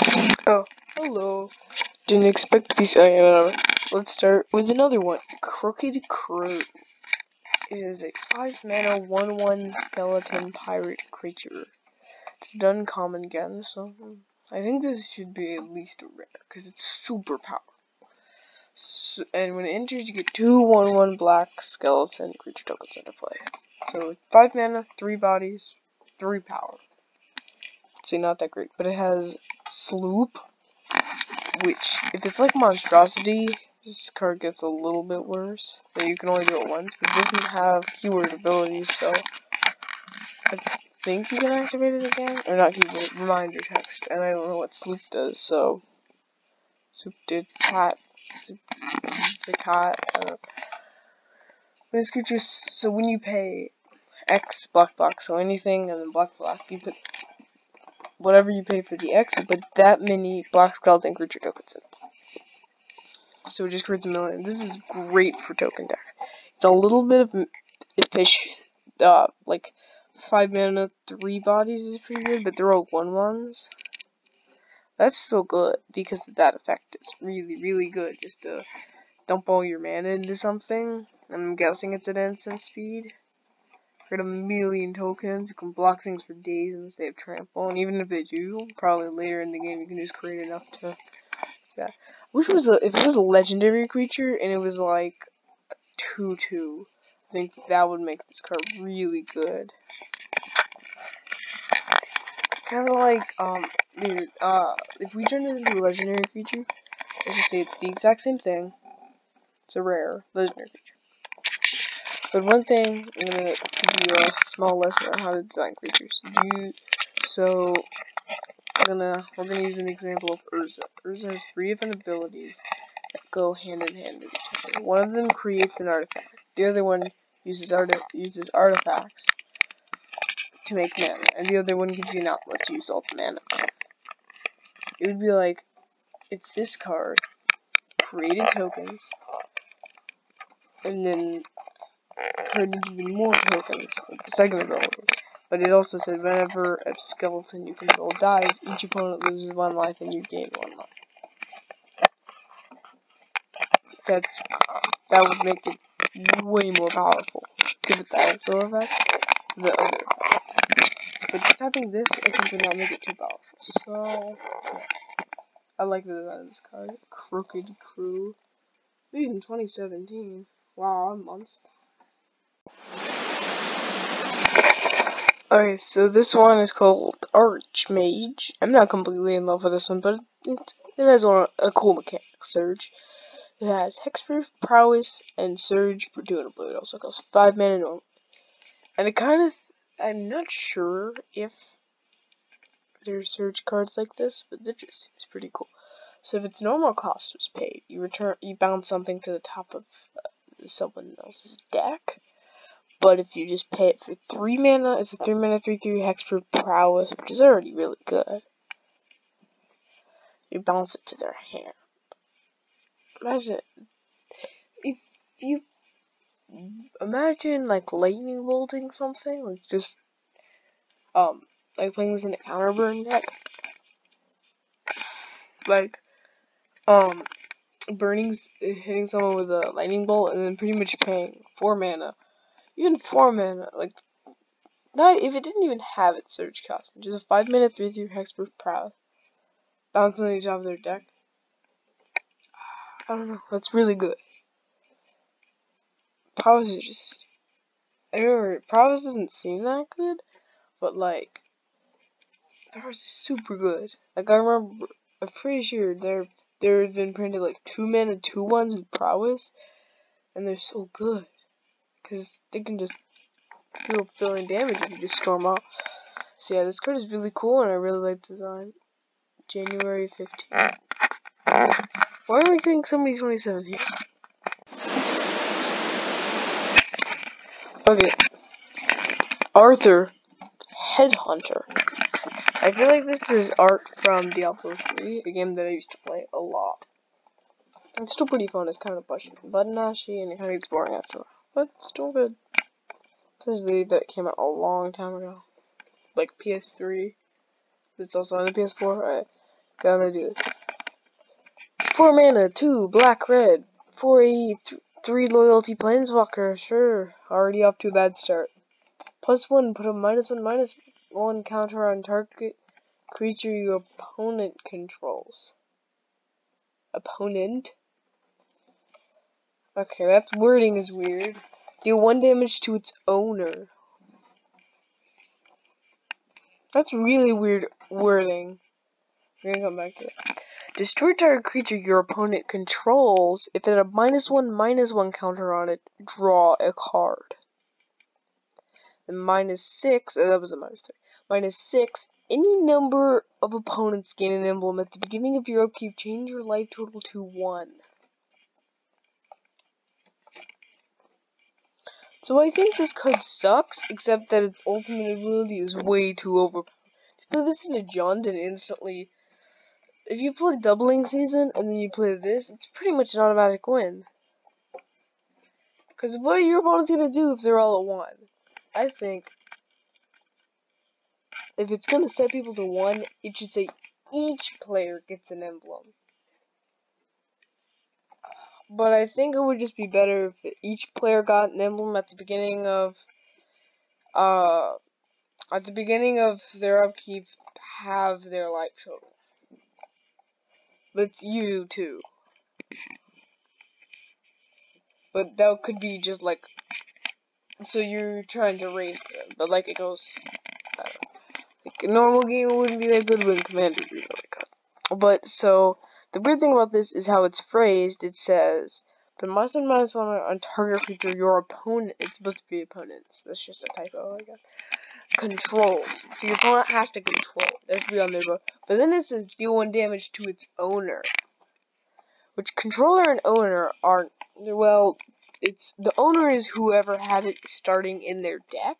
Oh, hello. Didn't expect to be saying whatever. Let's start with another one. Crooked Crew. It is a 5-mana 1/1 skeleton pirate creature. It's an uncommon again, so I think this should be at least a rare, because it's super powerful. So, and when it enters, you get 2 1/1 black skeleton creature tokens into play. So 5 mana, 3 bodies, 3 power. See, not that great, but it has Sloop, which, if it's like Monstrosity, this card gets a little bit worse. But you can only do it once, but it doesn't have keyword abilities, so I think you can activate it again. Or not keyword, reminder text. And I don't know what Sloop does, so Sloop did cat. Sloop the cat. This creature, so when you pay X black, so anything and then black, you put whatever you pay for the X, you put that many black skeleton creature tokens in. So it just creates a million. This is great for token decks. It's a little bit of efficient. Like 5 mana, 3 bodies is pretty good, but they're all 1/1s. That's still good because that effect is really, really good. Just to dump all your mana into something. I'm guessing it's at instant speed. Create a million tokens. You can block things for days and they have trample. And even if they do, probably later in the game, you can just create enough to. Yeah. I wish it was if it was a legendary creature and it was like 2/2. I think that would make this card really good. Kind of like if we turn it into a legendary creature, let's just say it's the exact same thing. It's a rare legendary creature. But one thing, I'm gonna give you a small lesson on how to design creatures. We're gonna use an example of Urza. Urza has 3 different abilities that go hand in hand with each other. One of them creates an artifact. The other one uses artifacts to make mana, and the other one gives you an outlet to use all the mana. It would be like if this card created tokens, and then created even more tokens with the second ability. But it also said whenever a skeleton you control dies, each opponent loses 1 life and you gain 1 life. That would make it way more powerful. Give it the also effect, the other. But just having this, I think, would not make it too powerful. So, yeah. I like the design of this card. Crooked Crew. Made in 2017. Wow, I'm months. Okay, so this one is called Archmage. I'm not completely in love with this one, but it has a cool mechanic, Surge. It has Hexproof, Prowess, and Surge for 2 and a blue. It also costs 5 mana normal. And it kind of, I'm not sure if there's Surge cards like this, but it just seems pretty cool. So if its normal cost was paid, you bounce something to the top of someone else's deck. But if you just pay it for 3 mana, it's a 3 mana 3/3 Hexproof Prowess, which is already really good. You bounce it to their hand. Imagine like lightning bolting something, like just like playing this in a counter burn deck. Like hitting someone with a lightning bolt and then pretty much paying 4 mana. Even 4 mana, like not if it didn't even have its surge cost. Just a 5 mana 3/3 Hexproof Prowess. Bouncing on each of their deck. I don't know, that's really good. Prowess is just, I remember, Prowess doesn't seem that good, but like, Prowess is super good. Like, I'm pretty sure there have been printed like 2 mana 2/1s with Prowess, and they're so good. Because they can just deal filling damage if you just storm off. So yeah, this card is really cool, and I really like the design. January 15th. Why are we doing somebody's 2017? Okay. Arthur Headhunter. I feel like this is art from Diablo 3, a game that I used to play a lot. It's still pretty fun. It's kind of button mashy, and it kind of gets boring after a while, but still good. This is that it came out a long time ago, like PS3. It's also on the PS4. gonna do this. 4 mana, 2 black, red, 4 3 loyalty planeswalker. Sure, already off to a bad start. +1, put a -1/-1 counter on target creature your opponent controls. Opponent? Okay, that's wording is weird. Deal 1 damage to its owner. That's really weird wording. We're gonna come back to it. Destroy target creature your opponent controls. If it had a -1/-1 counter on it, draw a card. And -6, that was a -3. -6, any number of opponents gain an emblem. At the beginning of your upkeep, change your life total to 1. So I think this card sucks, except that its ultimate ability is way too overpowered. If you play this in a Johnson instantly, if you play Doubling Season and then you play this, it's pretty much an automatic win. Because what are your opponents going to do if they're all at 1? I think if it's going to set people to 1, it should say each player gets an emblem. But I think it would just be better if each player got an emblem at the beginning of their upkeep, have their life total. But it's you too. But that could be just like, so you're trying to raise them, but like it goes, I don't know. Like a normal game it wouldn't be that good when Commander would be really good. But so the weird thing about this is how it's phrased. It says, "Put -1/-1 on target creature your opponent." It's supposed to be opponents. That's just a typo, I guess. Controls. So your opponent has to control. It has to be on their board. But then it says deal 1 damage to its owner. Which controller and owner aren't, well, it's the owner is whoever had it starting in their deck.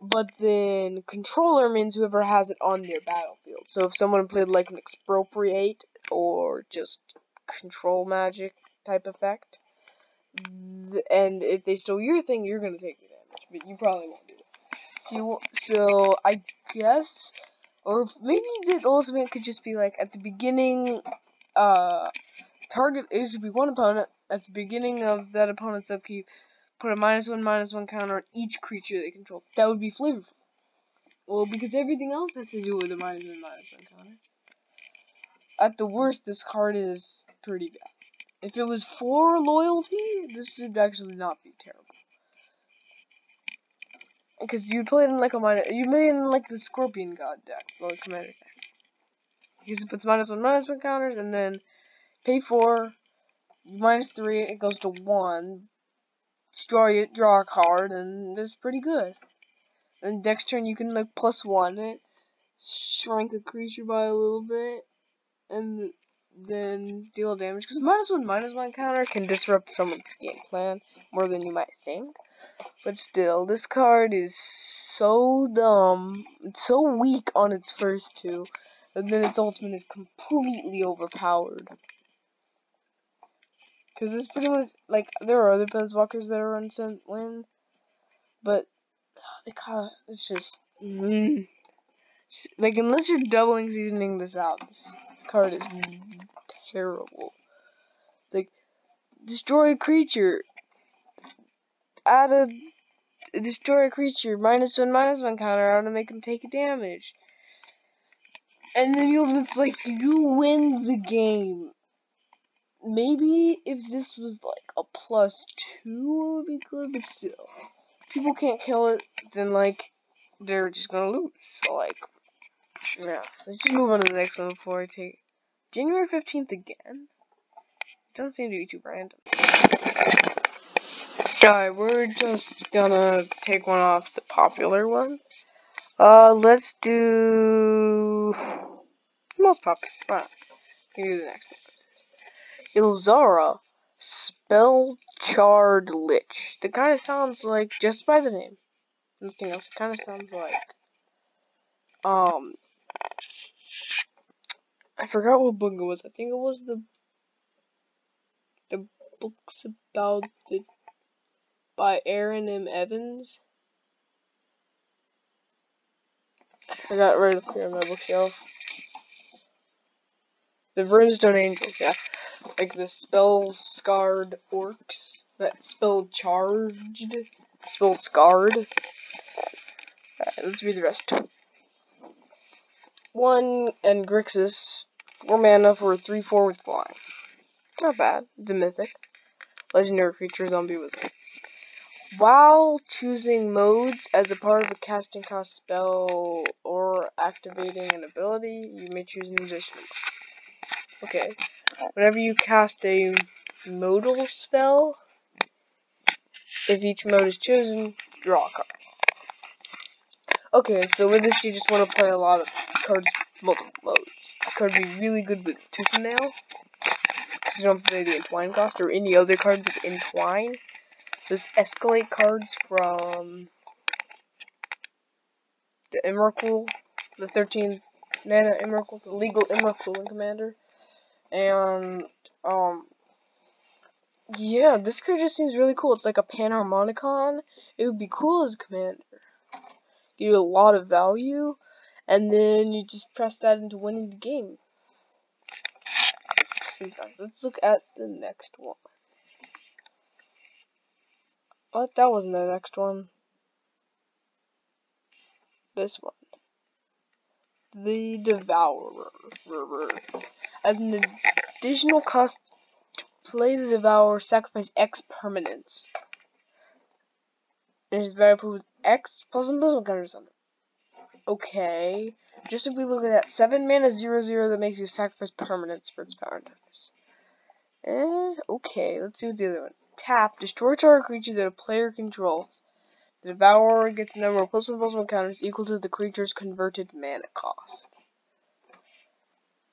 But then controller means whoever has it on their battlefield. So if someone played like an expropriate or just control magic type effect, and if they stole your thing, you're gonna take the damage, but you probably won't do it. So I guess, or maybe the ultimate could just be like at the beginning, target it should be one opponent at the beginning of that opponent's upkeep. Put a -1/-1 counter on each creature they control. That would be flavorful. Well, because everything else has to do with a -1/-1 counter. At the worst, this card is pretty bad. If it was for loyalty, this would actually not be terrible. Because you'd play it in like you play it in like the Scorpion God deck, or Commander deck. Because it puts -1/-1 counters, and then pay 4, -3, it goes to 1. Destroy it, draw a card, and that's pretty good. And next turn you can like +1 it, shrink a creature by a little bit, and then deal damage. Because -1/-1 counter can disrupt someone's game plan more than you might think. But still, this card is so dumb. It's so weak on its first two, and then its ultimate is completely overpowered. Because it's pretty much like there are other planeswalkers that are unsent win, but it's just like unless you're doubling seasoning this out, this card is terrible. It's like destroy a creature, add a destroy a creature -1/-1 counter on to make him take a damage, and then it's like you win the game. Maybe if this was like a +2 it would be good, but still, people can't kill it, then like they're just gonna lose. So like, yeah, let's just move on to the next one before I take January 15th again. It doesn't seem to be too random. Alright, we're just gonna take one off the popular one. Let's do the most popular. Right. Here's the next one. Ilzara, Spell-Charred Lich. That kind of sounds like, just by the name, nothing else, it kind of sounds like, I forgot what book it was. I think it was the books about the, by Aaron M. Evans. I got it right up here on my bookshelf. The Brimstone Angels, yeah. Like the spell-scarred orcs that spell-charged, spell-scarred. Alright, let's read the rest. 1 and Grixis, 4 mana for a 3/4 with flying. Not bad. It's a mythic. Legendary creature, zombie wizard. While choosing modes as a part of a casting cost spell or activating an ability, you may choose an additional mode. Okay. Whenever you cast a modal spell, if each mode is chosen, draw a card. Okay, so with this you just want to play a lot of cards, multiple modes. This card would be really good with Tooth and Nail, because you don't have to pay the Entwine cost, or any other card with Entwine. Those Escalate cards from the Emrakul, the 13 mana Emrakul, the legal Emrakul commander. And, yeah, this card just seems really cool. It's like a Panharmonicon. It would be cool as a commander. Give you a lot of value, and then you just press that into winning the game. Let's look at the next one. What? That wasn't the next one. This one. The Devourer. As an additional cost to play the Devourer, sacrifice X permanents. It is valuable with X +1/+1 counters on it. Okay. Just if we look at that 7 mana 0/0 that makes you sacrifice permanents for its power and toughness. Okay, let's see what the other one. Tap, destroy target creature that a player controls. The Devourer gets a number of +1/+1 counters equal to the creature's converted mana cost.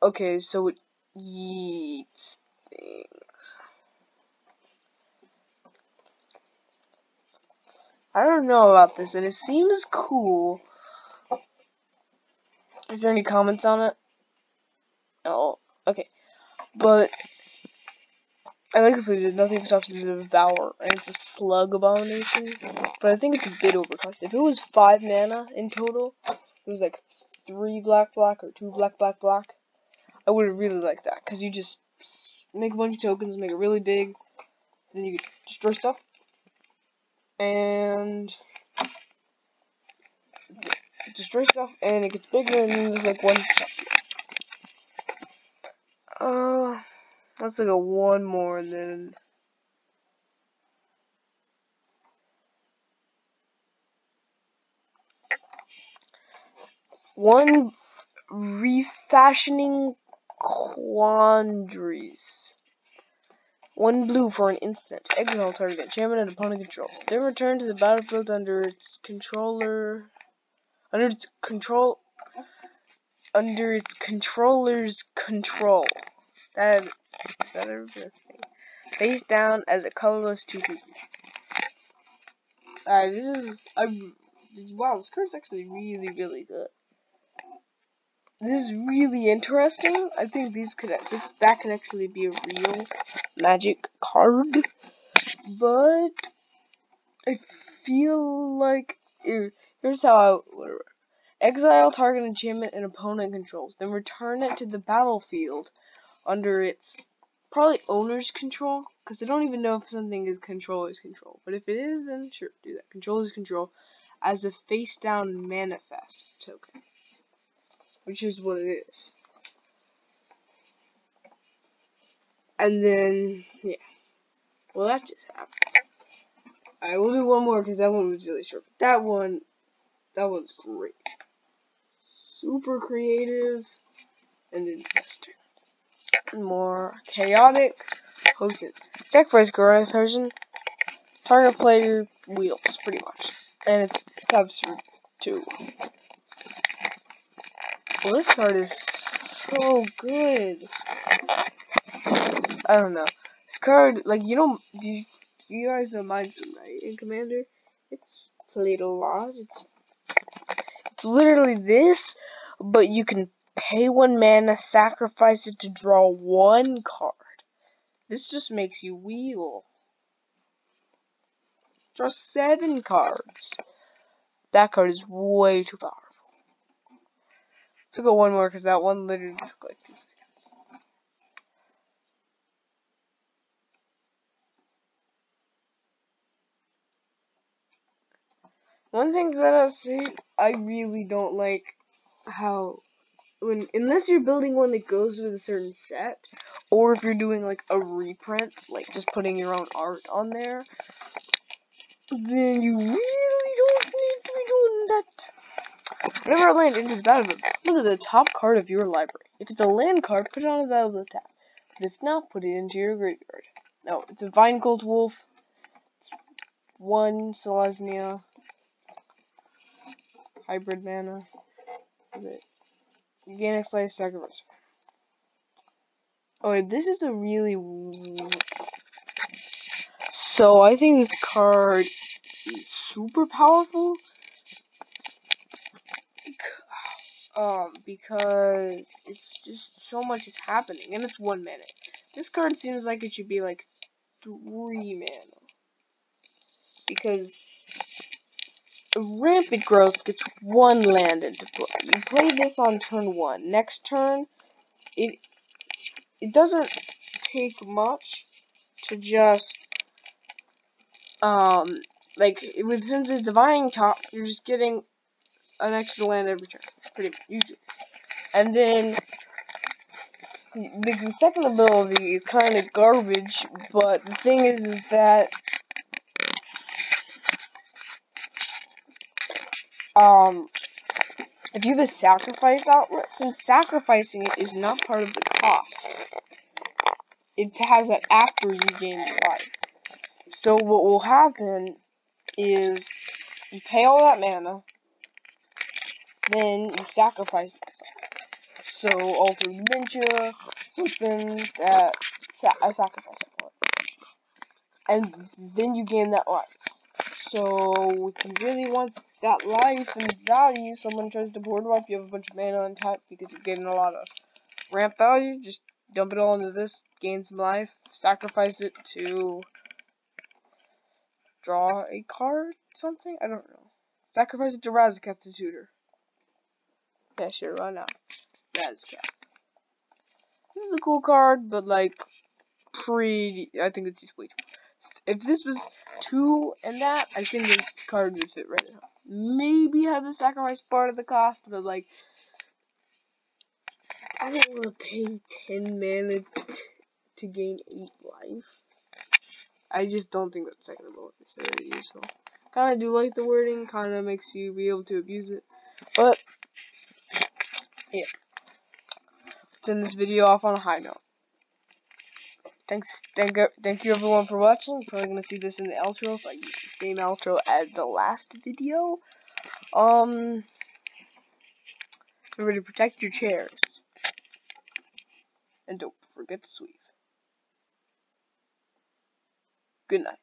Okay, so it eats things. I don't know about this, and it seems cool. Is there any comments on it? No. Okay. But I like if we did nothing stops the Devour, and it's a slug abomination. But I think it's a bit overcost. If it was 5 mana in total, it was like 3 black or 2 black. I would have really liked that, because you just make a bunch of tokens, make it really big, then you can destroy stuff, and it gets bigger, and then there's like one shot. Let's look at one more, and then one refashioning quandaries. 1 blue for an instant. Exile target enchantment and opponent controls. Then return to the battlefield under its controller's control. That everything. Face down as a colorless 2/2. Wow, this card's actually really, really good. This is really interesting. I think that can actually be a real Magic card, but I feel like here's how exile target enchantment and opponent controls, then return it to the battlefield under its probably owner's control, because I don't even know if something is controller's control, but if it is, then sure, do that. Controller's control as a face down manifest token, which is what it is. And then, yeah. Well, that just happened. Alright, we'll do one more because that one was really short. That one's great. Super creative and interesting. More chaotic potion. Sacrifice Goliath version. Target player wheels, pretty much. And it's tabs for 2. Well, this card is so good. I don't know. This card, like, do you guys know Mindstone, right? In Commander, it's played a lot. It's literally this, but you can pay 1 mana, sacrifice it to draw 1 card. This just makes you wheel. Draw 7 cards. That card is way too powerful. Let's go one more, because that one literally took like 2 seconds. One thing that I'll say, I really don't like how unless you're building one that goes with a certain set, or if you're doing like a reprint, like just putting your own art on there, then you really don't need to be doing that. Whenever I land into the battlefield, look at the top card of your library. If it's a land card, put it on the battlefield tab. But if not, put it into your graveyard. No, it's a Vine Gold Wolf. It's 1 Selesnya. Hybrid mana. Organic Life Sacrifice. Oh, wait, this is a really... So, I think this card is super powerful. Because it's just so much is happening, and it's 1 minute. This card seems like it should be like 3 mana. Because Rampant Growth gets 1 land into play. You play this on turn 1. Next turn, it doesn't take much to just since it's Divining Top, you're just getting an extra land every turn. Pretty much, usually. And then the second ability is kind of garbage, but the thing is that if you have a sacrifice outlet, since sacrificing it is not part of the cost, it has that after you gain life. So what will happen is you pay all that mana, then you sacrifice it. So Alter Dementia, something that I sacrifice it, and then you gain that life. So if you really want that life and value, someone tries to board wipe, you have a bunch of mana on top because you're getting a lot of ramp value, just dump it all into this, gain some life, sacrifice it to draw a card, something? I don't know. Sacrifice it to Razzakat the Tutor. Yeah, sure, why not? Razzakat. This is a cool card, but like, I think it's just way too much. If this was 2 and that, I think this card would fit right in. Maybe have the sacrifice part of the cost, but like, I don't want to pay 10 mana to gain 8 life. I just don't think that second ability is very useful. Kinda do like the wording, kinda makes you be able to abuse it. But, yeah. Let's end this video off on a high note. Thank you everyone for watching. You're probably gonna see this in the outro if I use the same outro as the last video. Remember to protect your chairs. And don't forget to sweep. Good night.